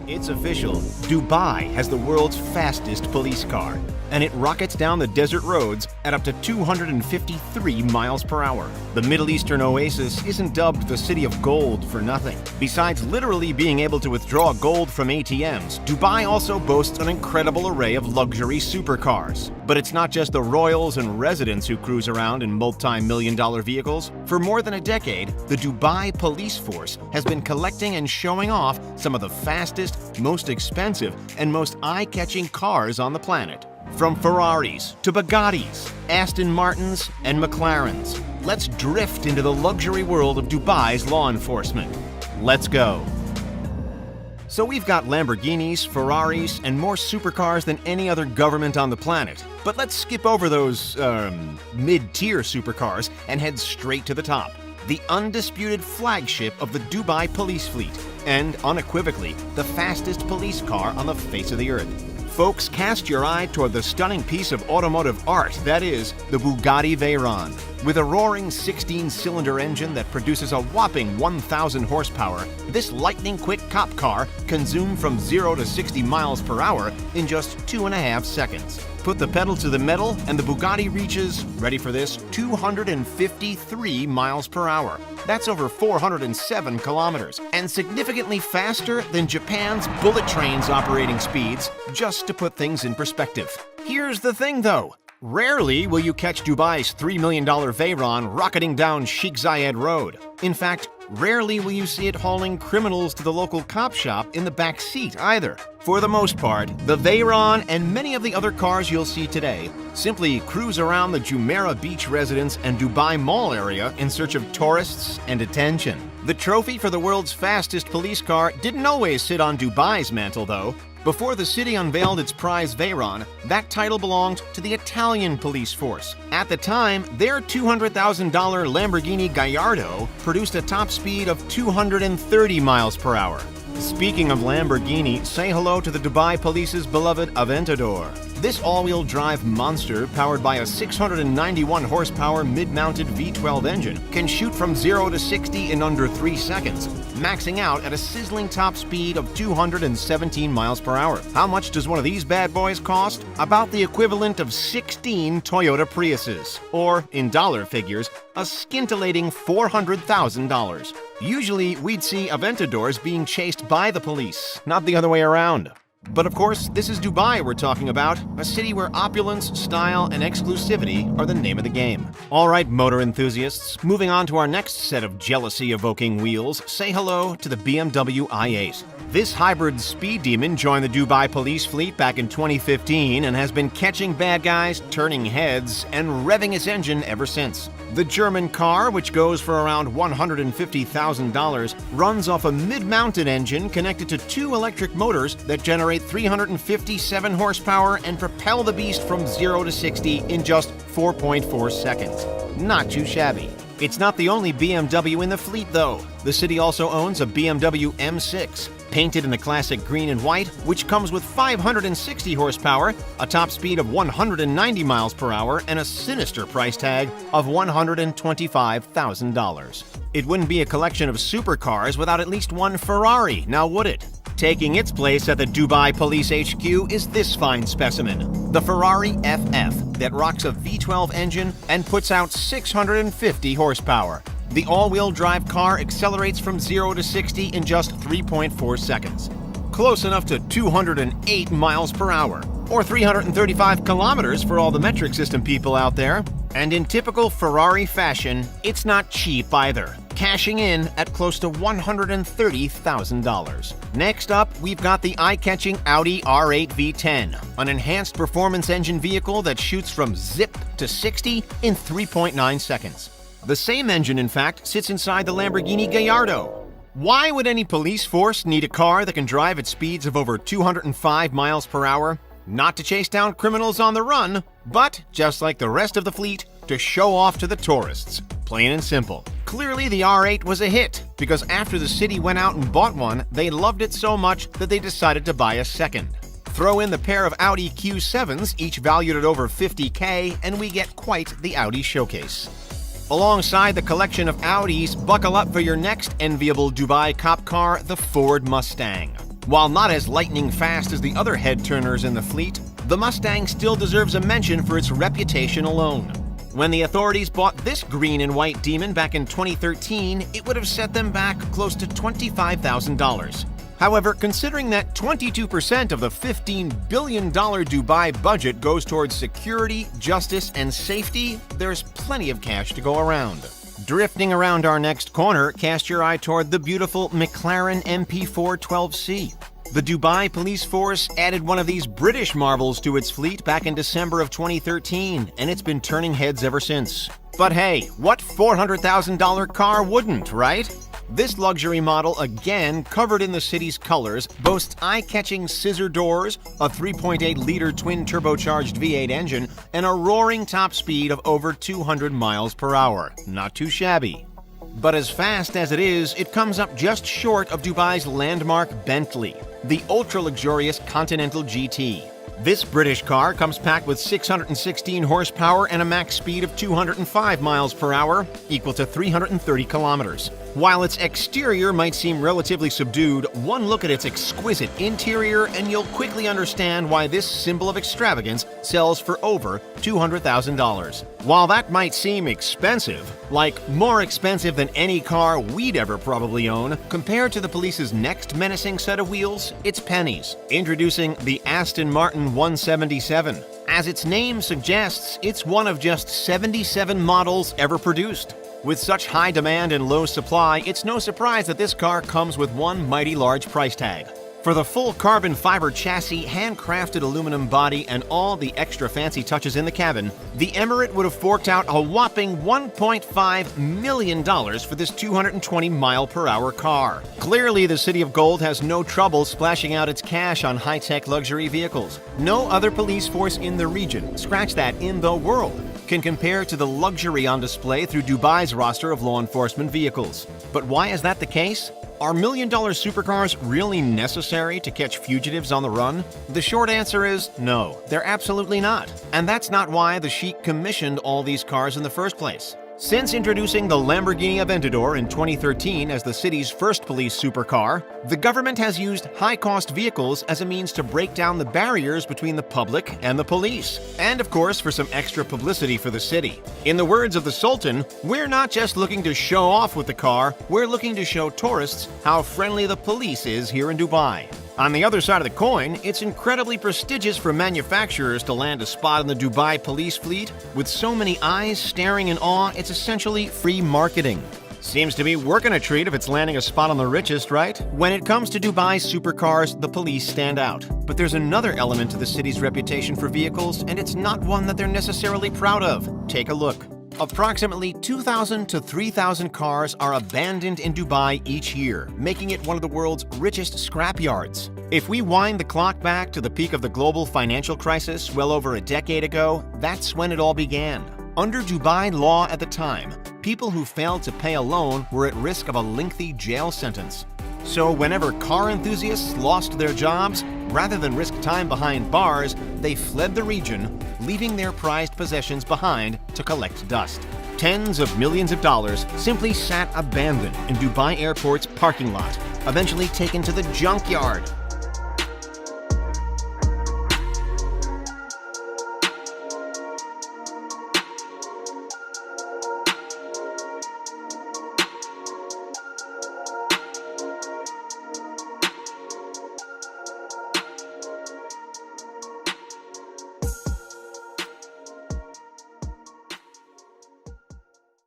It's official. Dubai has the world's fastest police car, and it rockets down the desert roads at up to 253 miles per hour. The Middle Eastern oasis isn't dubbed the City of Gold for nothing. Besides literally being able to withdraw gold from ATMs, Dubai also boasts an incredible array of luxury supercars. But it's not just the royals and residents who cruise around in multi-million-dollar vehicles. For more than a decade, the Dubai police force has been collecting and showing off some of the fastest, most expensive, and most eye-catching cars on the planet. From Ferraris to Bugattis, Aston Martins, and McLarens, let's drift into the luxury world of Dubai's law enforcement. Let's go. So we've got Lamborghinis, Ferraris, and more supercars than any other government on the planet. But let's skip over those, mid-tier supercars and head straight to the top. The undisputed flagship of the Dubai police fleet, and unequivocally, the fastest police car on the face of the earth. Folks, cast your eye toward the stunning piece of automotive art that is the Bugatti Veyron. With a roaring 16-cylinder engine that produces a whopping 1,000 horsepower, this lightning-quick cop car can zoom from 0 to 60 miles per hour in just 2.5 seconds. Put the pedal to the metal and the Bugatti reaches, ready for this, 253 miles per hour. That's over 407 kilometers, and significantly faster than Japan's bullet train's operating speeds, just to put things in perspective. Here's the thing though. Rarely will you catch Dubai's $3 million Veyron rocketing down Sheikh Zayed Road. In fact, rarely will you see it hauling criminals to the local cop shop in the back seat either. For the most part, the Veyron and many of the other cars you'll see today simply cruise around the Jumeirah Beach Residence and Dubai Mall area in search of tourists and attention. The trophy for the world's fastest police car didn't always sit on Dubai's mantle though. Before the city unveiled its prize Veyron, that title belonged to the Italian police force. At the time, their $200,000 Lamborghini Gallardo produced a top speed of 230 miles per hour. Speaking of Lamborghini, say hello to the Dubai Police's beloved Aventador. This all-wheel drive monster, powered by a 691 horsepower mid-mounted V12 engine, can shoot from 0 to 60 in under 3 seconds, maxing out at a sizzling top speed of 217 miles per hour. How much does one of these bad boys cost? About the equivalent of 16 Toyota Priuses, or, in dollar figures, a scintillating $400,000. Usually, we'd see Aventadors being chased by the police, not the other way around. But of course, this is Dubai we're talking about, a city where opulence, style, and exclusivity are the name of the game. All right, motor enthusiasts, moving on to our next set of jealousy-evoking wheels, say hello to the BMW i8. This hybrid speed demon joined the Dubai police fleet back in 2015 and has been catching bad guys, turning heads, and revving its engine ever since. The German car, which goes for around $150,000, runs off a mid-mounted engine connected to 2 electric motors that generate 357 horsepower and propel the beast from 0 to 60 in just 4.4 seconds. Not too shabby. It's not the only BMW in the fleet, though. The city also owns a BMW M6, painted in the classic green and white, which comes with 560 horsepower, a top speed of 190 miles per hour, and a sinister price tag of $125,000. It wouldn't be a collection of supercars without at least one Ferrari, now would it? Taking its place at the Dubai Police HQ is this fine specimen, the Ferrari FF, that rocks a V12 engine and puts out 650 horsepower. The all-wheel drive car accelerates from 0 to 60 in just 3.4 seconds. Close enough to 208 miles per hour, or 335 kilometers for all the metric system people out there. And in typical Ferrari fashion, it's not cheap either, cashing in at close to $130,000. Next up, we've got the eye-catching Audi R8 V10, an enhanced performance engine vehicle that shoots from zip to 60 in 3.9 seconds. The same engine, in fact, sits inside the Lamborghini Gallardo. Why would any police force need a car that can drive at speeds of over 205 miles per hour? Not to chase down criminals on the run, but, just like the rest of the fleet, to show off to the tourists. Plain and simple. Clearly the R8 was a hit, because after the city went out and bought one, they loved it so much that they decided to buy a second. Throw in the pair of Audi Q7s, each valued at over $50K, and we get quite the Audi showcase. Alongside the collection of Audis, buckle up for your next enviable Dubai cop car, the Ford Mustang. While not as lightning fast as the other head-turners in the fleet, the Mustang still deserves a mention for its reputation alone. When the authorities bought this green and white demon back in 2013, it would have set them back close to $25,000. However, considering that 22% of the $15 billion Dubai budget goes towards security, justice, and safety, there's plenty of cash to go around. Drifting around our next corner, cast your eye toward the beautiful McLaren MP412C. The Dubai Police Force added one of these British marvels to its fleet back in December of 2013, and it's been turning heads ever since. But hey, what $400,000 car wouldn't, right? This luxury model, again covered in the city's colors, boasts eye-catching scissor doors, a 3.8-liter twin-turbocharged V8 engine, and a roaring top speed of over 200 miles per hour. Not too shabby. But as fast as it is, it comes up just short of Dubai's landmark Bentley, the ultra-luxurious Continental GT. This British car comes packed with 616 horsepower and a max speed of 205 miles per hour, equal to 330 kilometers. While its exterior might seem relatively subdued, one look at its exquisite interior and you'll quickly understand why this symbol of extravagance sells for over $200,000. While that might seem expensive, like more expensive than any car we'd ever probably own, compared to the police's next menacing set of wheels, it's pennies. Introducing the Aston Martin 177. As its name suggests, it's one of just 77 models ever produced. With such high demand and low supply, it's no surprise that this car comes with one mighty large price tag. For the full carbon fiber chassis, handcrafted aluminum body, and all the extra fancy touches in the cabin, the Emirate would have forked out a whopping $1.5 million for this 220-mile-per-hour car. Clearly, the City of Gold has no trouble splashing out its cash on high-tech luxury vehicles. No other police force in the region, scratch that, in the world, can compare to the luxury on display through Dubai's roster of law enforcement vehicles. But why is that the case? Are million-dollar supercars really necessary to catch fugitives on the run? The short answer is no, they're absolutely not. And that's not why the Sheikh commissioned all these cars in the first place. Since introducing the Lamborghini Aventador in 2013 as the city's first police supercar, the government has used high-cost vehicles as a means to break down the barriers between the public and the police. And of course, for some extra publicity for the city. In the words of the Sultan, we're not just looking to show off with the car, we're looking to show tourists how friendly the police is here in Dubai. On the other side of the coin, it's incredibly prestigious for manufacturers to land a spot in the Dubai police fleet. With so many eyes staring in awe, it's essentially free marketing. Seems to be working a treat if it's landing a spot on the richest, right? When it comes to Dubai's supercars, the police stand out. But there's another element to the city's reputation for vehicles, and it's not one that they're necessarily proud of. Take a look. Approximately 2,000 to 3,000 cars are abandoned in Dubai each year, making it one of the world's richest scrapyards. If we wind the clock back to the peak of the global financial crisis well over a decade ago, that's when it all began. Under Dubai law at the time, people who failed to pay a loan were at risk of a lengthy jail sentence. So whenever car enthusiasts lost their jobs, rather than risk time behind bars, they fled the region, leaving their prized possessions behind to collect dust. Tens of millions of dollars simply sat abandoned in Dubai Airport's parking lot, eventually taken to the junkyard.